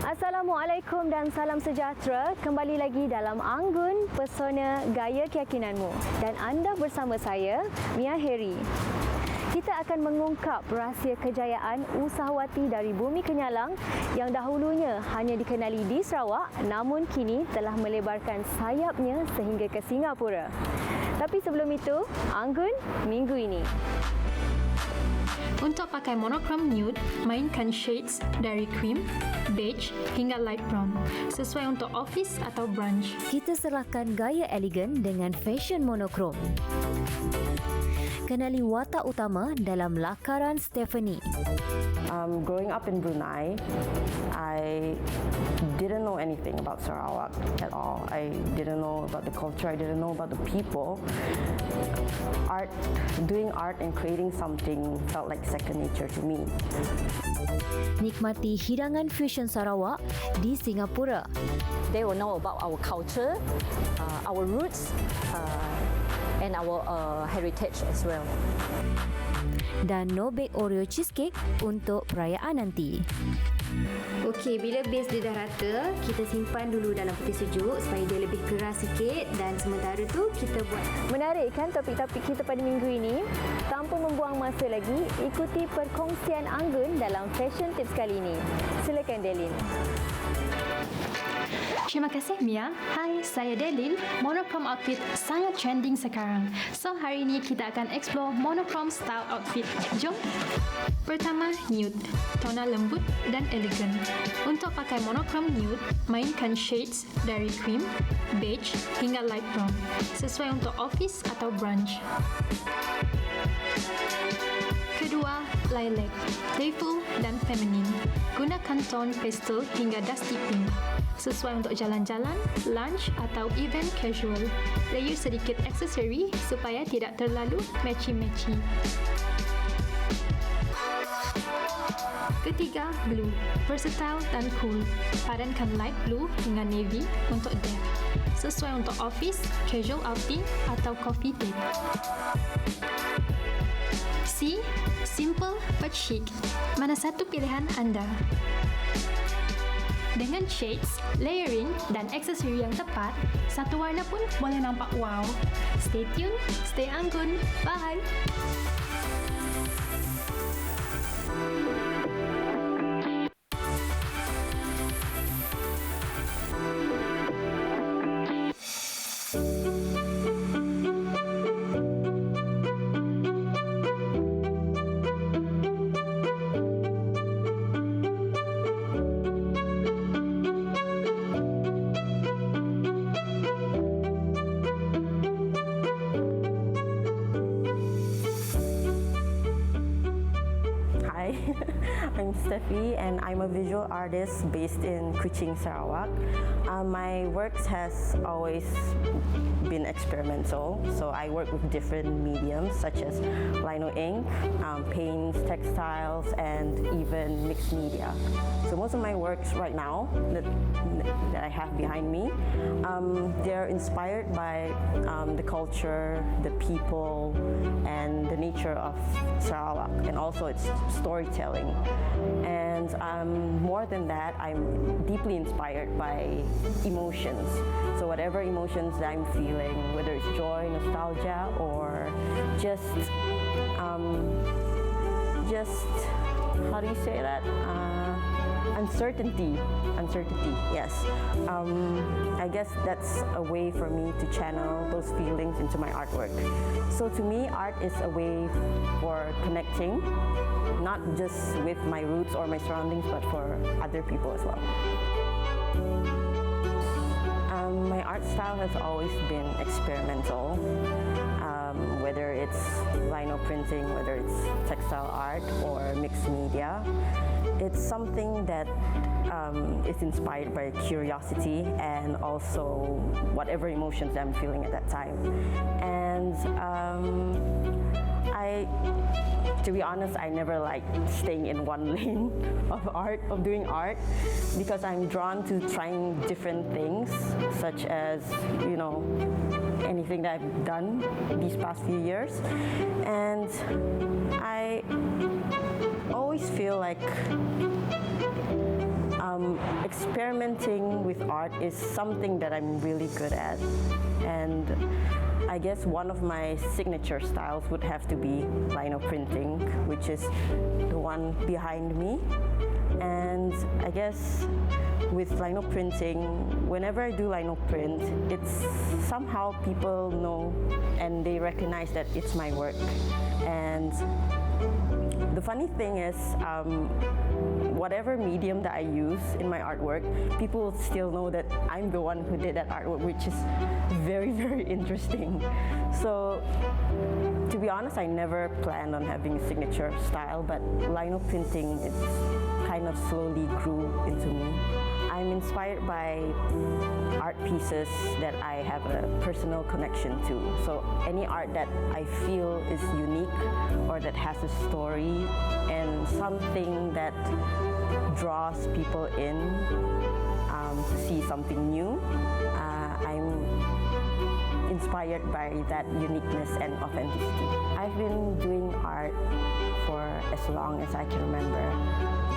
Assalamualaikum dan salam sejahtera. Kembali lagi dalam Anggun, Pesona Gaya Keyakinanmu. Dan anda bersama saya, Mia Heri. Kita akan mengungkap rahsia kejayaan usahawati dari bumi Kenyalang yang dahulunya hanya dikenali di Sarawak, namun kini telah melebarkan sayapnya sehingga ke Singapura. Tapi sebelum itu, Anggun minggu ini. Untuk pakai monokrom nude, mainkan shades dari cream, beige hingga light brown, sesuai untuk office atau brunch. Kita serahkan gaya elegan dengan fashion monokrom. Kenali watak utama dalam lakaran Stephanie. Growing up in Brunei, I didn't know anything about Sarawak at all. I didn't know about the culture, I didn't know about the people. Doing art and creating something felt like second nature to me. Nikmati hidangan fusion Sarawak di Singapura. They will know about our culture, our roots, and our heritage as well. Dan no bake Oreo cheesecake untuk perayaan nanti. Okey, bila base dia dah rata, kita simpan dulu dalam peti sejuk supaya dia lebih keras sikit dan sementara tu kita buat. Menarik kan topik-topik kita pada minggu ini? Tanpa membuang masa lagi, ikuti perkongsian Anggun dalam fashion tips kali ini. Silakan Delin. Terima kasih Mia. Hai, saya Delil. Monochrome outfit sangat trending sekarang. So hari ini kita akan explore monochrome style outfit. Jom. Pertama, nude. Tona lembut dan elegan. Untuk pakai monochrome nude, mainkan shades dari cream, beige hingga light brown, sesuai untuk office atau brunch. Kedua, lilac. Playful dan feminine. Gunakan tone pastel hingga dusty pink, sesuai untuk jalan-jalan, lunch atau event casual. Layer sedikit aksesori supaya tidak terlalu matchy-matchy. Ketiga, blue. Versatile dan cool. Padankan light blue hingga navy untuk date, sesuai untuk office, casual outing atau coffee date. C. Simple but chic. Mana satu pilihan anda? Dengan shades, layering dan aksesori yang tepat, satu warna pun boleh nampak wow. Stay tuned, stay Anggun. Bye! I'm Steffi and I'm a visual artist based in Kuching, Sarawak. My works has always been experimental, so I work with different mediums such as lino ink, paints, textiles, and even mixed media. So most of my works right now that I have behind me, they're inspired by the culture, the people, and the nature of Sarawak, and also its storytelling. And more than that, I'm deeply inspired by emotions. So whatever emotions that I'm feeling, whether it's joy, nostalgia, or just how do you say that? Uncertainty, yes. I guess that's a way for me to channel those feelings into my artwork. So to me, art is a way for connecting, not just with my roots or my surroundings, but for other people as well. My art style has always been experimental, whether it's vinyl printing, whether it's textile art or mixed media. It's something that is inspired by curiosity and also whatever emotions I'm feeling at that time. And to be honest, I never liked staying in one lane of doing art, because I'm drawn to trying different things, such as, you know, anything that I've done these past few years. And like experimenting with art is something that I'm really good at, and I guess one of my signature styles would have to be lino printing, which is the one behind me. And I guess with lino printing, whenever I do lino print, it's somehow people know and they recognize that it's my work. And the funny thing is, whatever medium that I use in my artwork, people still know that I'm the one who did that artwork, which is very, very interesting. So, to be honest, I never planned on having a signature style, but lino printing, it kind of slowly grew into me. I'm inspired by art pieces that I have a personal connection to. So any art that I feel is unique or that has a story and something that draws people in to see something new, I'm inspired by that uniqueness and authenticity. I've been doing art for as long as I can remember.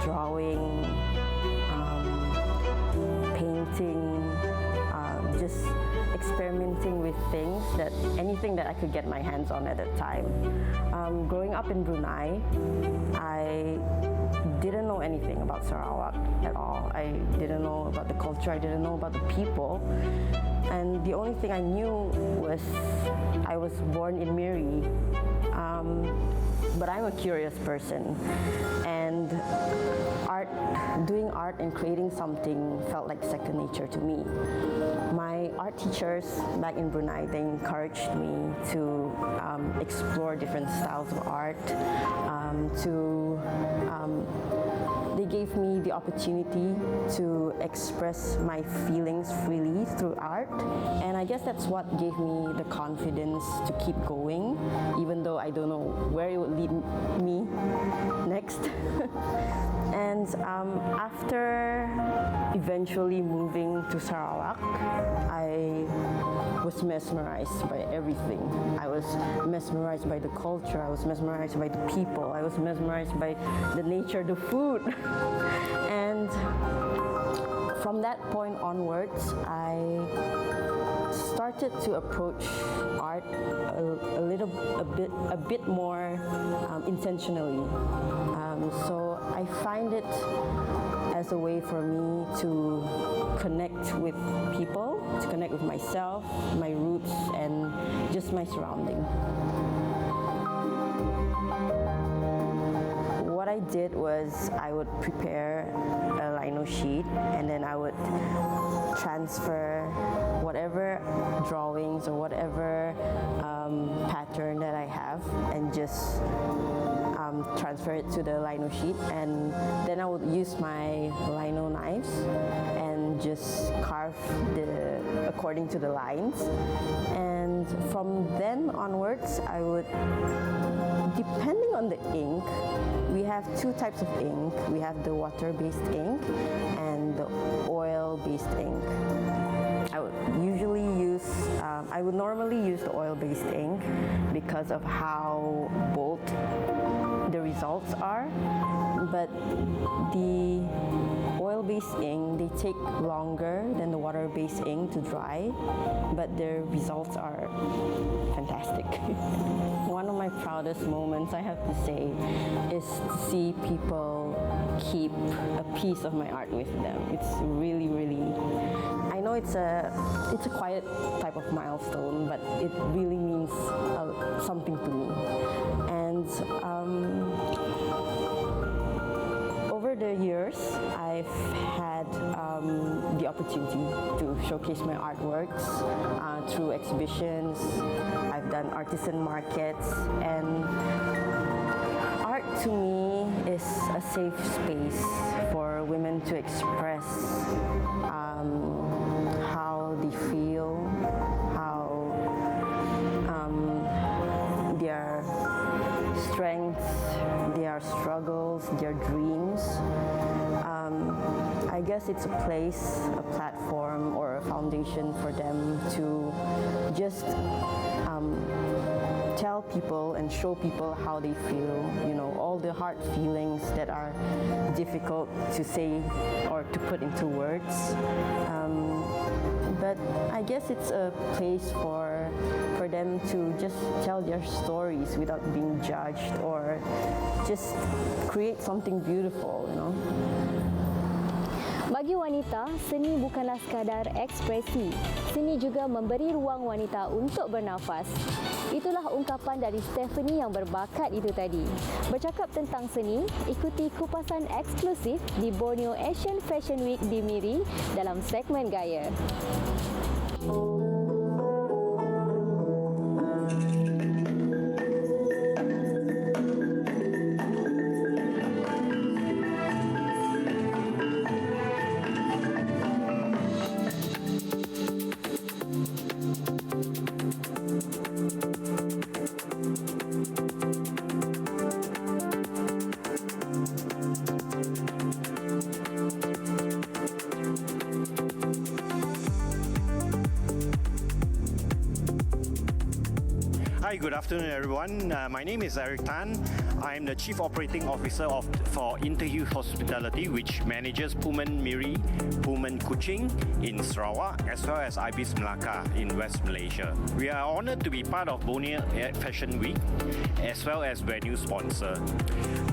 Drawing, painting, just experimenting with things, that anything that I could get my hands on at that time. Growing up in Brunei, I didn't know anything about Sarawak at all. I didn't know about the culture, I didn't know about the people. And the only thing I knew was I was born in Miri. But I'm a curious person, and doing art and creating something felt like second nature to me. My art teachers back in Brunei, they encouraged me to explore different styles of art, they gave me the opportunity to express my feelings freely through art, and I guess that's what gave me the confidence to keep going, even though I don't know where it would lead me next. And after eventually moving to Sarawak, I was mesmerized by everything. I was mesmerized by the culture, I was mesmerized by the people, I was mesmerized by the nature, the food. And from that point onwards, I started to approach art a bit more intentionally. So I find it as a way for me to connect with people, to connect with myself, my roots, and just my surrounding. What I did was I would prepare a lino sheet, and then I would transfer whatever drawings or whatever pattern that I have and just transfer it to the lino sheet, and then I would use my lino knives and just carve according to the lines. And from then onwards, I would, depending on the ink, we have two types of ink. We have the water-based ink and the oil-based ink. I would normally use the oil-based ink because of how bold the results are, but the oil-based ink, they take longer than the water-based ink to dry, but their results are fantastic. One of my proudest moments, I have to say, is to see people keep a piece of my art with them. It's really, really, I know it's a quiet type of milestone, but it really means something to me. And over the years, I've had the opportunity to showcase my artworks through exhibitions. I've done artisan markets, and art to me is a safe space for women to express how they feel, how their strengths, their struggles, their dreams. I guess it's a place, a platform, or a foundation for them to just tell people and show people how they feel, you know, all the hard feelings that are difficult to say or to put into words. But I guess it's a place for them to just tell their stories without being judged or just create something beautiful, you know. Bagi wanita, seni bukanlah sekadar ekspresi. Seni juga memberi ruang wanita untuk bernafas. Itulah ungkapan dari Stephanie yang berbakat itu tadi. Bercakap tentang seni, ikuti kupasan eksklusif di Borneo Asean Fashion Week di Miri dalam segmen Gaya. Hi, good afternoon everyone. My name is Eric Tan. I'm the Chief Operating Officer for Interview Hospitality, which manages Pullman Miri, Pullman Kuching in Sarawak, as well as Ibis Melaka in West Malaysia. We are honoured to be part of Borneo Fashion Week, as well as venue sponsor.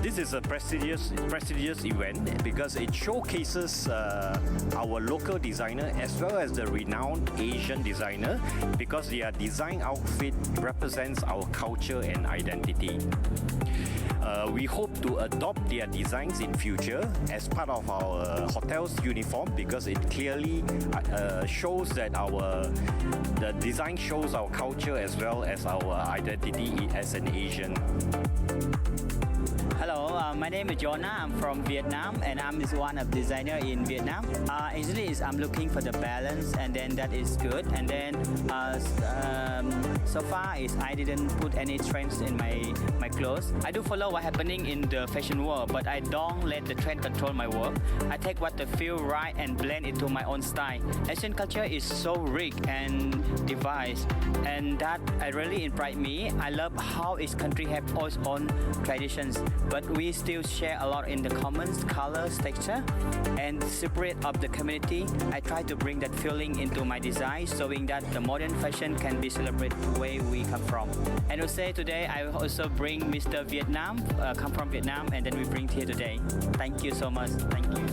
This is a prestigious event because it showcases our local designer as well as the renowned Asian designer, because their design outfit represents our culture and identity. We hope to adopt their designs in future as part of our hotel's uniform, because it clearly shows that the design shows our culture as well as our identity as an Asian. Hello, my name is Jonah. I'm from Vietnam, and I'm one of designer in Vietnam. Actually, I'm looking for the balance, and then that is good. And then so far I didn't put any trends in my clothes. I do follow what's happening in the fashion world, but I don't let the trend control my work. I take what I feel right and blend it to my own style. Asian culture is so rich and diverse, and that really inspires me. I love how each country have its own traditions, but we still share a lot in the common colors, texture, and spirit of the community. I try to bring that feeling into my design, showing that the modern fashion can be celebrated where we come from. And I say today I also bring Mr. Vietnam, come from Vietnam, and then we bring here today. Thank you so much. Thank you.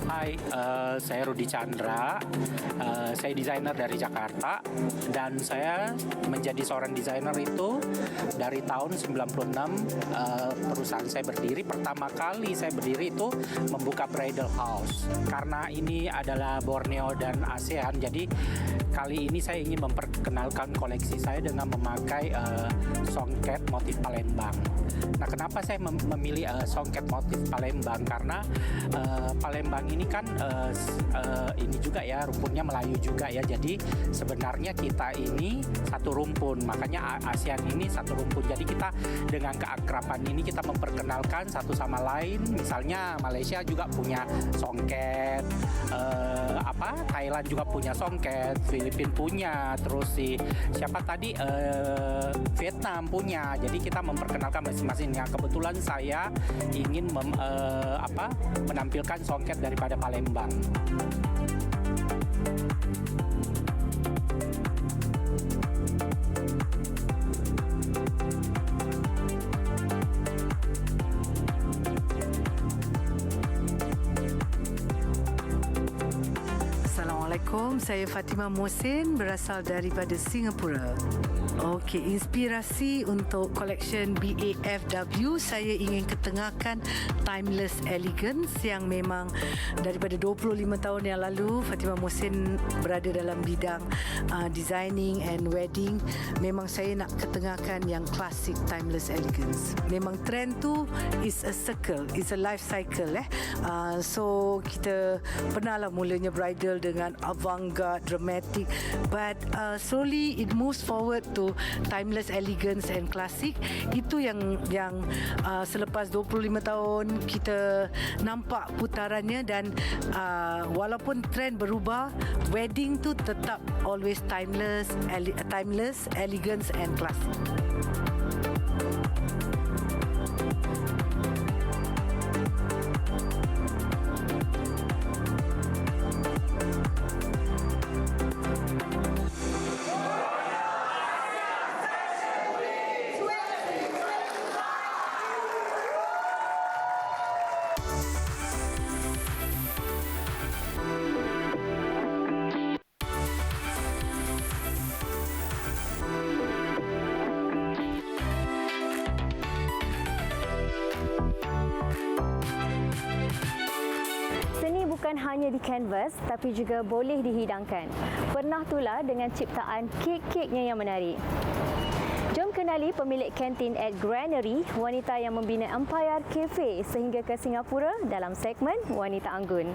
Hai, saya Rudi Chandra, saya desainer dari Jakarta, dan saya menjadi seorang desainer itu dari tahun 96. Perusahaan saya berdiri, pertama kali saya berdiri itu membuka bridal house. Karena ini adalah Borneo dan ASEAN, jadi kali ini saya ingin memperkenalkan koleksi saya dengan memakai songket motif Palembang. Nah, kenapa saya memilih songket motif Palembang? Karena Palembang ini kan ini juga ya, rumputnya Melayu juga ya. Jadi sebenarnya kita ini satu rumpun, makanya ASEAN ini satu rumpun. Jadi kita dengan keakraban ini kita memperkenalkan satu sama lain. Misalnya Malaysia juga punya songket, Thailand juga punya songket, Filipina punya, terus siapa tadi Vietnam punya. Jadi kita memperkenalkan masing-masing. Yang kebetulan saya ingin menampilkan songket daripada Palembang. Assalamualaikum, saya Fatimah Musim, berasal daripada Singapura. Okey, inspirasi untuk collection BAFW, saya ingin ketengahkan timeless elegance yang memang daripada 25 tahun yang lalu Fatimah Musim berada dalam bidang designing and wedding. Memang saya nak ketengahkan yang classic timeless elegance. Memang trend tu is a circle, is a life cycle so kita pernah lah mulanya bridal dengan avant-garde, dramatic, but slowly it moves forward to motto timeless, elegance and classic. Itu yang selepas 25 tahun kita nampak putarannya, dan walaupun trend berubah, wedding tu tetap always timeless, elegance and classic. Bukan hanya di kanvas tapi juga boleh dihidangkan. Pernah tular dengan ciptaan kek-keknya yang menarik. Jom kenali pemilik kantin at Culinary, wanita yang membina empayar kafe sehingga ke Singapura dalam segmen Wanita Anggun.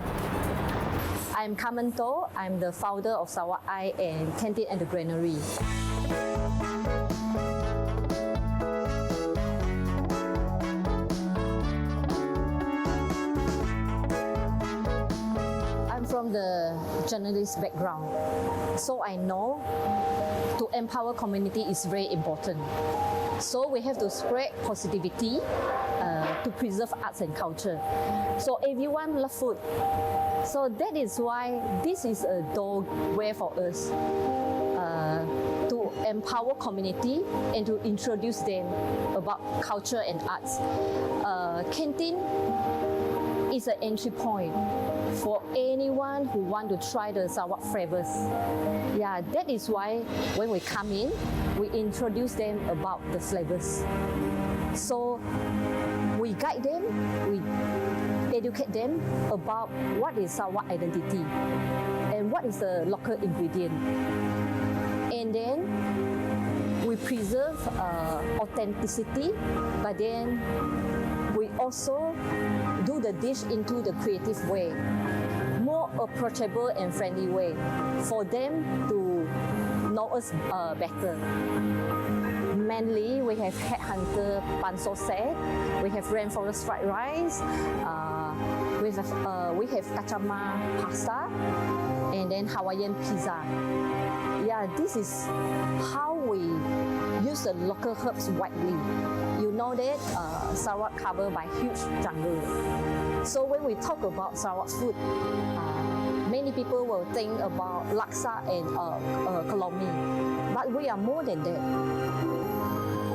I'm Carmen To. I'm the founder of Sarawak Eye and Canteen and the Culinary. From the journalist background, so I know to empower community is very important. So we have to spread positivity to preserve arts and culture. So everyone love food. So that is why this is a doorway for us to empower community and to introduce them about culture and arts. Canteen is an entry point for anyone who want to try the Sarawak flavors. Yeah, that is why when we come in, we introduce them about the flavors. So we guide them, we educate them about what is Sarawak identity and what is the local ingredient. And then we preserve authenticity, but then we also do the dish into the creative way, more approachable and friendly way for them to know us better. Mainly, we have headhunter panso set, we have rainforest fried rice, we have kacama pasta, and then Hawaiian pizza. Yeah, this is how we use the local herbs widely. You know that Sarawak covered by huge jungle. So when we talk about Sarawak food, many people will think about laksa and kelomi, but we are more than that.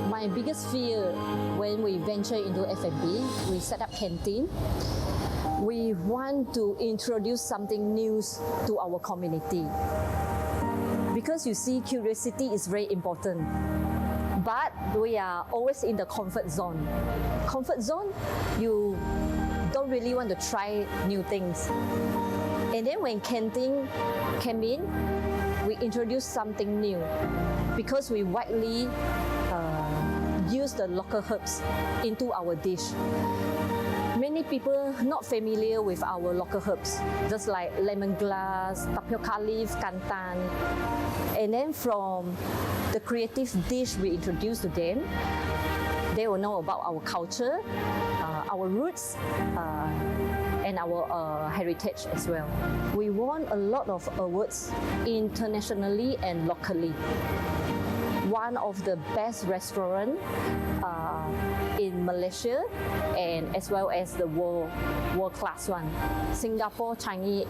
My biggest fear when we venture into F&B, we set up canteen, we want to introduce something new to our community. Because you see, curiosity is very important. But we are always in the comfort zone. Comfort zone, you don't really want to try new things. And then when canteen came in, we introduced something new because we widely use the local herbs into our dish. Many people not familiar with our local herbs, just like lemongrass, tapioca leaf, kantan. And then from the creative dish we introduce to them, they will know about our culture, our roots, and our heritage as well. We won a lot of awards internationally and locally. One of the best restaurants in Malaysia and as well as the world-class one. Singapore Changi,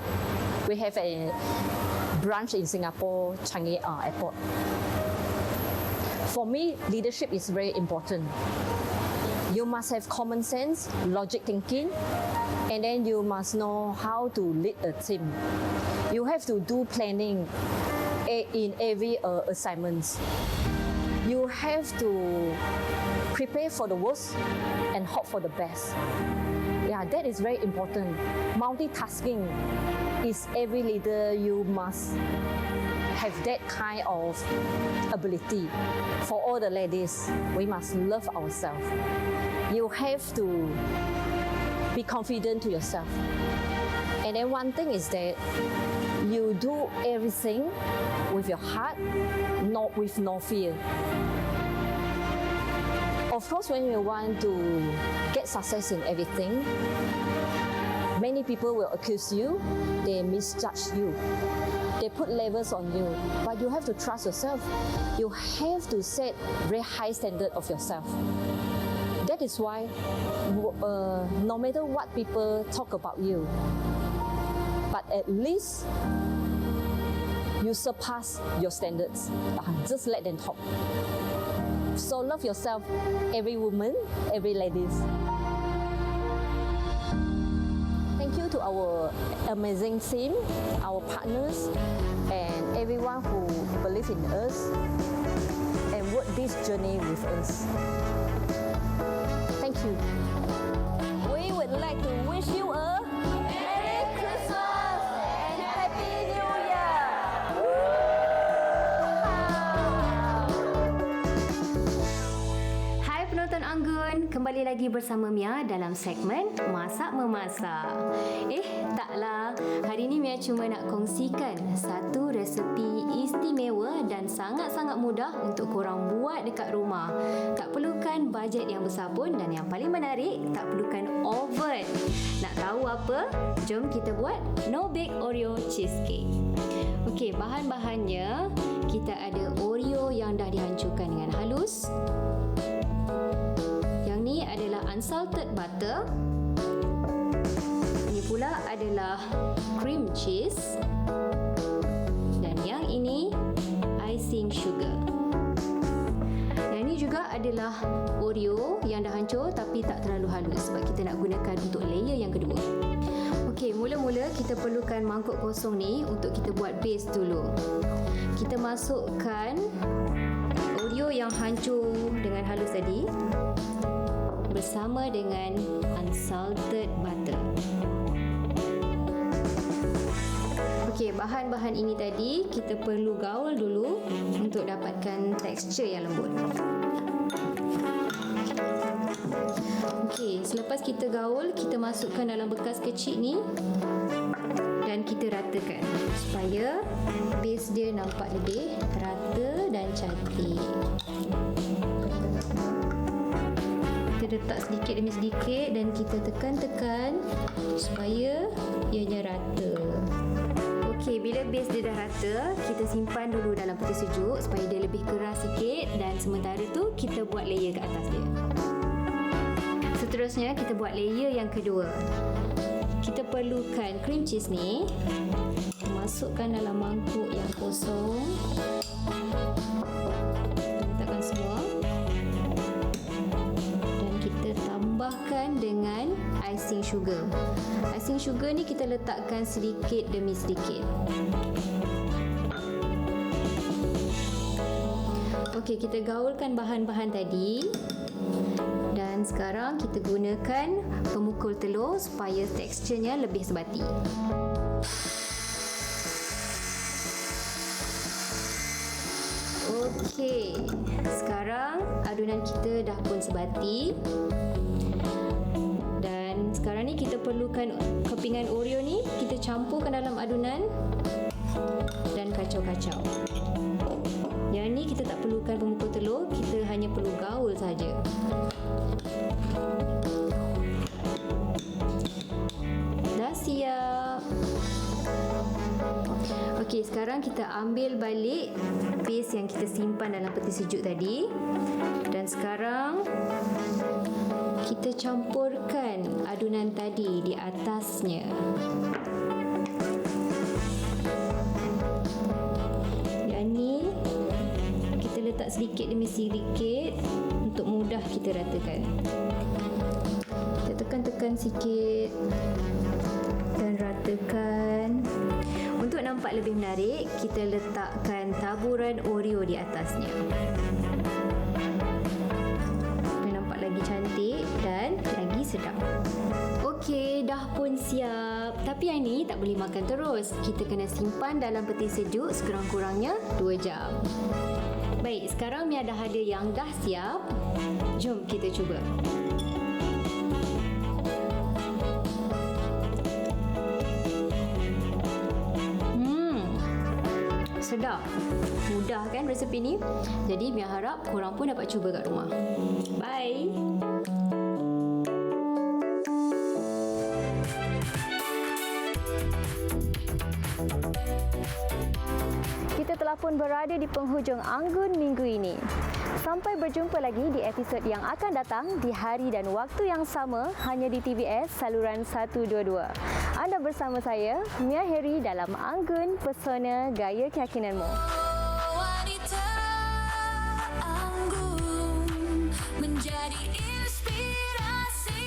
we have a branch in Singapore Changi Airport. For me, leadership is very important. You must have common sense, logic thinking, and then you must know how to lead a team. You have to do planning in every assignments. You have to prepare for the worst and hope for the best. Yeah, that is very important. Multitasking is every leader, you must have that kind of ability. For all the ladies, we must love ourselves. You have to be confident to yourself. And then one thing is that you do everything with your heart, not with no fear. Of course, when you want to get success in everything, many people will accuse you, they misjudge you, they put labels on you, but you have to trust yourself. You have to set very high standard of yourself. That is why no matter what people talk about you, but at least you surpass your standards. Just let them talk. So love yourself, every woman, every ladies. Thank you to our amazing team, our partners, and everyone who believe in us and work this journey with us. Thank you. We would like to wish you a Merry Christmas and Happy New Year. Hai penonton Anggun, kembali lagi bersama Mia dalam segmen Masak Memasak. Taklah, hari ni Mia cuma nak kongsikan satu resepi istimewa dan sangat-sangat mudah untuk korang buat dekat rumah. Tak perlukan bajet yang besar pun dan yang paling menarik, tak perlukan oven. Nak tahu apa? Jom kita buat no bake Oreo cheesecake. Okey, bahan-bahannya kita ada Oreo yang dah dihancurkan dengan halus. Yang ni adalah unsalted butter. Ini pula adalah cream cheese. Dan yang ini icing sugar. Yang ini juga adalah Oreo yang dah hancur tapi tak terlalu halus sebab kita nak gunakan untuk layer yang kedua. Okey, mula-mula kita perlukan mangkuk kosong ni untuk kita buat base dulu. Kita masukkan Oreo yang hancur dengan halus tadi bersama dengan unsalted butter. Okey, bahan-bahan ini tadi kita perlu gaul dulu untuk dapatkan tekstur yang lembut. Okey, selepas kita gaul, kita masukkan dalam bekas kecil ni dan kita ratakan supaya base dia nampak lebih rata dan cantik. Kita letak sedikit demi sedikit dan kita tekan-tekan supaya ianya rata. Okey, bila base dia dah rata, kita simpan dulu dalam peti sejuk supaya dia lebih keras sikit dan sementara tu kita buat layer ke atas dia. Seterusnya kita buat layer yang kedua. Kita perlukan cream cheese ni. Masukkan dalam mangkuk yang kosong. Letakkan semua. Dan kita tambahkan dengan icing sugar. Icing sugar ni kita letakkan sedikit demi sedikit. Okey, kita gaulkan bahan-bahan tadi. Dan sekarang kita gunakan pemukul telur supaya teksturnya lebih sebati. Okey, sekarang adunan kita dah pun sebati. Dan sekarang ni kita perlukan kepingan Oreo ni, kita campurkan dalam adunan dan kacau-kacau. Yang ni kita tak perlukan pemukul telur, kita hanya perlu gaul saja. Dah siap. Okey, sekarang kita ambil balik base yang kita simpan dalam peti sejuk tadi. Dan sekarang kita campurkan adunan tadi di atasnya. Yang ni kita letak sedikit demi sedikit untuk mudah kita ratakan. Kita tekan-tekan sikit dan ratakan. Untuk nampak lebih menarik, kita letakkan taburan Oreo di atasnya. Dia nampak lagi cantik dan lagi sedap. Okey, dah pun siap. Tapi yang ni tak boleh makan terus. Kita kena simpan dalam peti sejuk sekurang-kurangnya 2 jam. Baik, sekarang Mia dah ada yang dah siap. Jom kita cuba. sedap. Mudah kan resepi ni? Jadi Mia harap korang pun dapat cuba kat rumah. Bye! Kita telah pun berada di penghujung Anggun minggu ini. Sampai berjumpa lagi di episod yang akan datang di hari dan waktu yang sama hanya di TVS saluran 122. Anda bersama saya, Mia Heri dalam Anggun Pesona Gaya Keyakinanmu. Wanita anggun menjadi inspirasimu.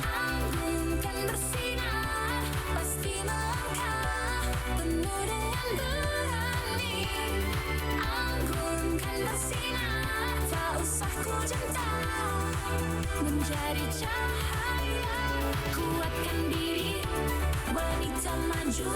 Anggun kan bersinar, pasti melangkah penuh dengan berani. Anggun kan bersinar, tak usah ku jentang, menjadi cahaya, kuatkan diri, wanita maju.